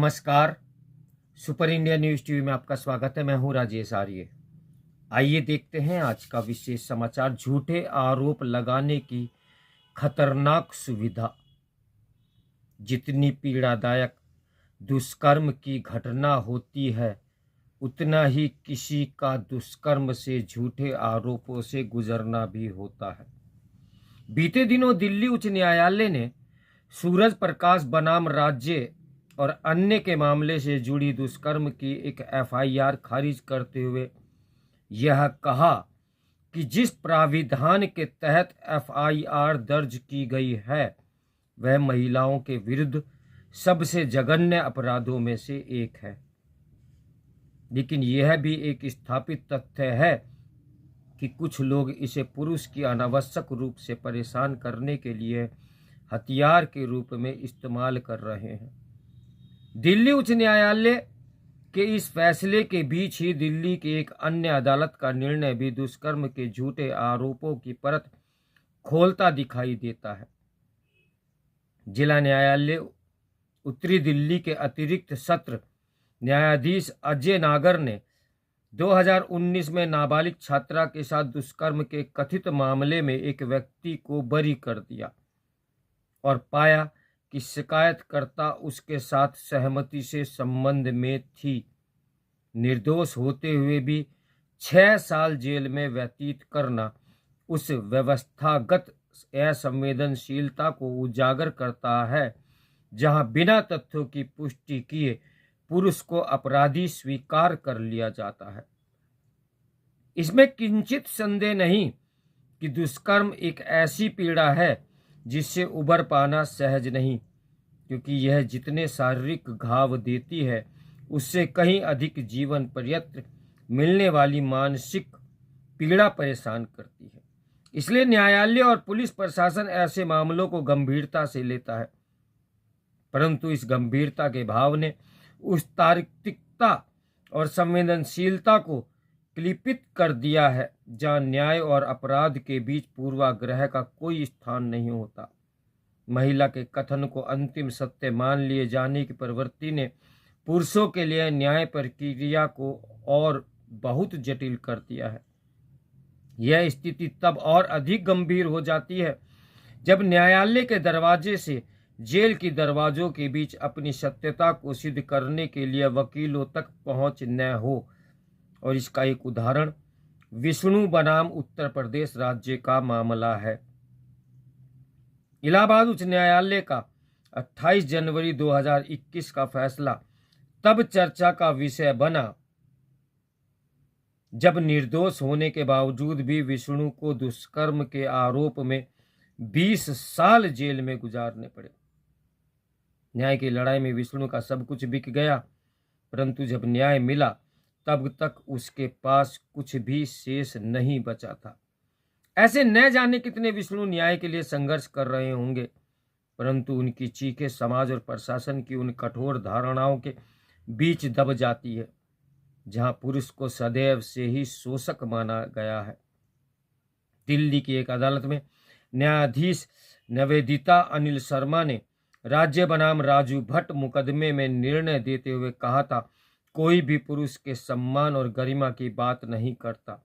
नमस्कार। Super India news TV में आपका स्वागत है। मैं हूं राजेश आर्य। आइए देखते हैं आज का विशेष समाचार। झूठे आरोप लगाने की खतरनाक सुविधा। जितनी पीड़ादायक दुष्कर्म की घटना होती है, उतना ही किसी का दुष्कर्म से झूठे आरोपों से गुजरना भी होता है। बीते दिनों दिल्ली उच्च न्यायालय ने सूरज प्रकाश बनाम राज्य और अन्य के मामले से जुड़ी दुष्कर्म की एक एफआईआर खारिज करते हुए यह कहा कि जिस प्राविधान के तहत एफआईआर दर्ज की गई है वह महिलाओं के विरुद्ध सबसे जघन्य अपराधों में से एक है। लेकिन यह भी एक स्थापित तथ्य है कि कुछ लोग इसे पुरुष की अनावश्यक रूप से परेशान करने के लिए हथियार के रूप में इस्तेमाल कर रहे हैं। दिल्ली उच्च न्यायालय के इस फैसले के बीच ही दिल्ली की एक अन्य अदालत का निर्णय भी दुष्कर्म के झूठे आरोपों की परत खोलता दिखाई देता है। जिला न्यायालय उत्तरी दिल्ली के अतिरिक्त सत्र न्यायाधीश अजय नागर ने 2019 में नाबालिग छात्रा के साथ दुष्कर्म के कथित मामले में एक व्यक्ति को बरी कर दिया और पाया कि शिकायतकर्ता उसके साथ सहमति से संबंध में थी। निर्दोष होते हुए भी 6 साल जेल में व्यतीत करना उस व्यवस्थागत असंवेदनशीलता को उजागर करता है जहां बिना तथ्यों की पुष्टि किए पुरुष को अपराधी स्वीकार कर लिया जाता है। इसमें किंचित संदेह नहीं कि दुष्कर्म एक ऐसी पीड़ा है जिससे उबर पाना सहज नहीं, क्योंकि यह जितने शारीरिक घाव देती है उससे कहीं अधिक जीवन पर्यंत मिलने वाली मानसिक पीड़ा परेशान करती है। इसलिए न्यायालय और पुलिस प्रशासन ऐसे मामलों को गंभीरता से लेता है, परंतु इस गंभीरता के भाव ने उस तार्किकता और संवेदनशीलता को क्लिपित कर दिया है जहां न्याय और अपराध के बीच पूर्वाग्रह का कोई स्थान नहीं होता। महिला के कथन को अंतिम सत्य मान लिए जाने की प्रवृत्ति ने पुरुषों के लिए न्याय प्रक्रिया को और बहुत जटिल कर दिया है। यह स्थिति तब और अधिक गंभीर हो जाती है जब न्यायालय के दरवाजे से जेल की दरवाजों के बीच अपनी सत्यता को सिद्ध करने के लिए वकीलों तक पहुंच न हो। और इसका एक उदाहरण विष्णु बनाम उत्तर प्रदेश राज्य का मामला है। इलाहाबाद उच्च न्यायालय का 28 जनवरी 2021 का फैसला तब चर्चा का विषय बना जब निर्दोष होने के बावजूद भी विष्णु को दुष्कर्म के आरोप में 20 साल जेल में गुजारने पड़े। न्याय की लड़ाई में विष्णु का सब कुछ बिक गया, परंतु जब न्याय मिला तब तक उसके पास कुछ भी शेष नहीं बचा था। ऐसे न जाने कितने विष्णु न्याय के लिए संघर्ष कर रहे होंगे, परंतु उनकी चीखें समाज और प्रशासन की उन कठोर धारणाओं के बीच दब जाती है जहां पुरुष को सदैव से ही शोषक माना गया है। दिल्ली की एक अदालत में न्यायाधीश निवेदिता अनिल शर्मा ने राज्य बनाम राजू भट्ट मुकदमे में निर्णय देते हुए कहा था, कोई भी पुरुष के सम्मान और गरिमा की बात नहीं करता।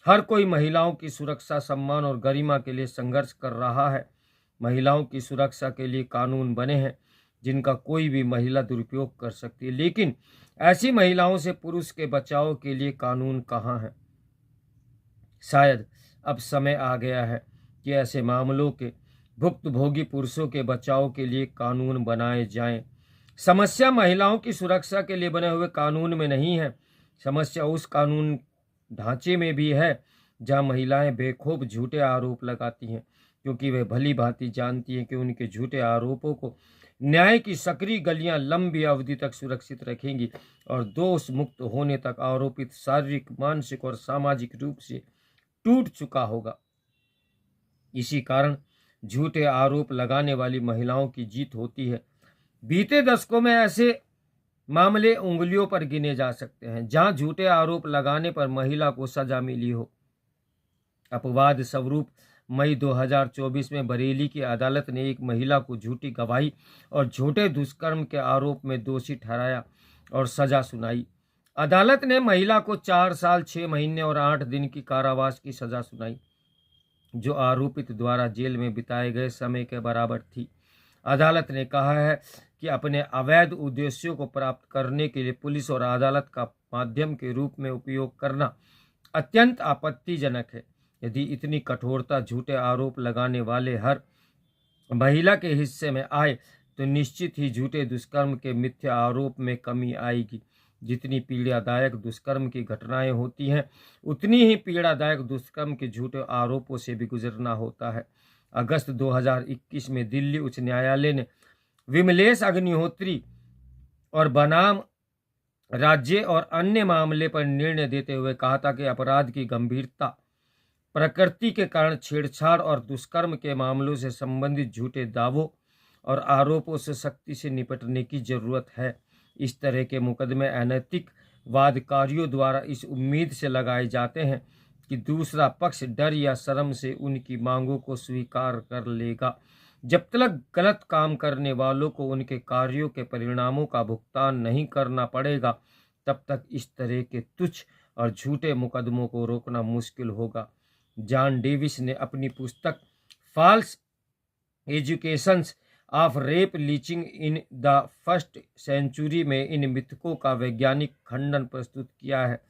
हर कोई महिलाओं की सुरक्षा, सम्मान और गरिमा के लिए संघर्ष कर रहा है। महिलाओं की सुरक्षा के लिए कानून बने हैं जिनका कोई भी महिला दुरुपयोग कर सकती है, लेकिन ऐसी महिलाओं से पुरुष के बचाव के लिए कानून कहाँ है? शायद अब समय आ गया है कि ऐसे मामलों के भुक्तभोगी पुरुषों के बचाव के लिए कानून बनाए जाएं। समस्या महिलाओं की सुरक्षा के लिए बने हुए कानून में नहीं है, समस्या उस कानून ढांचे में भी है जहां महिलाएं बेखौफ झूठे आरोप लगाती हैं, क्योंकि वे भली भांति जानती हैं कि उनके झूठे आरोपों को न्याय की सकरी गलियां लंबी अवधि तक सुरक्षित रखेंगी और दोष मुक्त होने तक आरोपित शारीरिक, मानसिक और सामाजिक रूप से टूट चुका होगा। इसी कारण झूठे आरोप लगाने वाली महिलाओं की जीत होती है। बीते दशकों में ऐसे मामले उंगलियों पर गिने जा सकते हैं जहां झूठे आरोप लगाने पर महिला को सजा मिली हो। अपवाद स्वरूप मई 2024 में बरेली की अदालत ने एक महिला को झूठी गवाही और झूठे दुष्कर्म के आरोप में दोषी ठहराया और सजा सुनाई। अदालत ने महिला को 4 साल 6 महीने और 8 दिन की कारावास की सजा सुनाई, जो आरोपित द्वारा जेल में बिताए गए समय के बराबर थी। अदालत ने कहा है कि अपने अवैध उद्देश्यों को प्राप्त करने के लिए पुलिस और अदालत का माध्यम के रूप में उपयोग करना अत्यंत आपत्तिजनक है। यदि इतनी कठोरता झूठे आरोप लगाने वाले हर महिला के हिस्से में आए तो निश्चित ही झूठे दुष्कर्म के मिथ्या आरोप में कमी आएगी। जितनी पीड़ादायक दुष्कर्म की घटनाएं होती हैं, उतनी ही पीड़ादायक दुष्कर्म के झूठे आरोपों से भी गुजरना होता है। अगस्त 2021 में दिल्ली उच्च न्यायालय ने विमलेश अग्निहोत्री और बनाम राज्य और अन्य मामले पर निर्णय देते हुए कहा था कि अपराध की गंभीरता, प्रकृति के कारण छेड़छाड़ और दुष्कर्म के मामलों से संबंधित झूठे दावों और आरोपों से सख्ती से निपटने की जरूरत है। इस तरह के मुकदमे अनैतिक वादकारियों द्वारा इस उम्मीद से लगाए जाते हैं कि दूसरा पक्ष डर या शर्म से उनकी मांगों को स्वीकार कर लेगा। जब तक गलत काम करने वालों को उनके कार्यों के परिणामों का भुगतान नहीं करना पड़ेगा, तब तक इस तरह के तुच्छ और झूठे मुकदमों को रोकना मुश्किल होगा। जॉन डेविस ने अपनी पुस्तक false educations of rape leaching in the first century में इन मिथकों का वैज्ञानिक खंडन प्रस्तुत किया है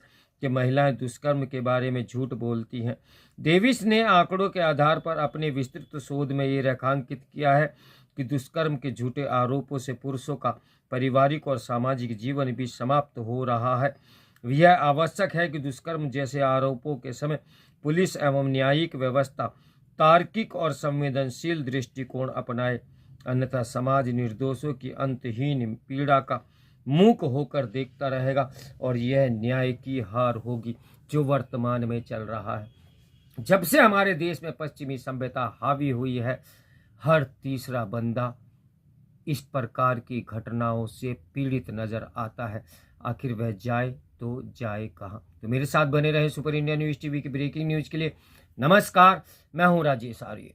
कि महिलाएं दुष्कर्म के बारे में झूठ बोलती हैं। डेविस ने आंकड़ों के आधार पर अपने विस्तृत शोध में ये रेखांकित किया है कि दुष्कर्म के झूठे आरोपों से पुरुषों का पारिवारिक और सामाजिक जीवन भी समाप्त हो रहा है। यह आवश्यक है कि दुष्कर्म जैसे आरोपों के समय पुलिस एवं न्यायिक व्यवस्था तार्किक और संवेदनशील दृष्टिकोण अपनाए, अन्यथा समाज निर्दोषों की अंतहीन पीड़ा का मूक होकर देखता रहेगा और यह न्याय की हार होगी जो वर्तमान में चल रहा है। जब से हमारे देश में पश्चिमी सभ्यता हावी हुई है, हर तीसरा बंदा इस प्रकार की घटनाओं से पीड़ित नजर आता है। आखिर वह जाए तो जाए कहाँ? तो मेरे साथ बने रहे सुपर इंडिया न्यूज़ टीवी की ब्रेकिंग न्यूज़ के लिए। नमस्कार, मैं हूँ राजेश आर्य।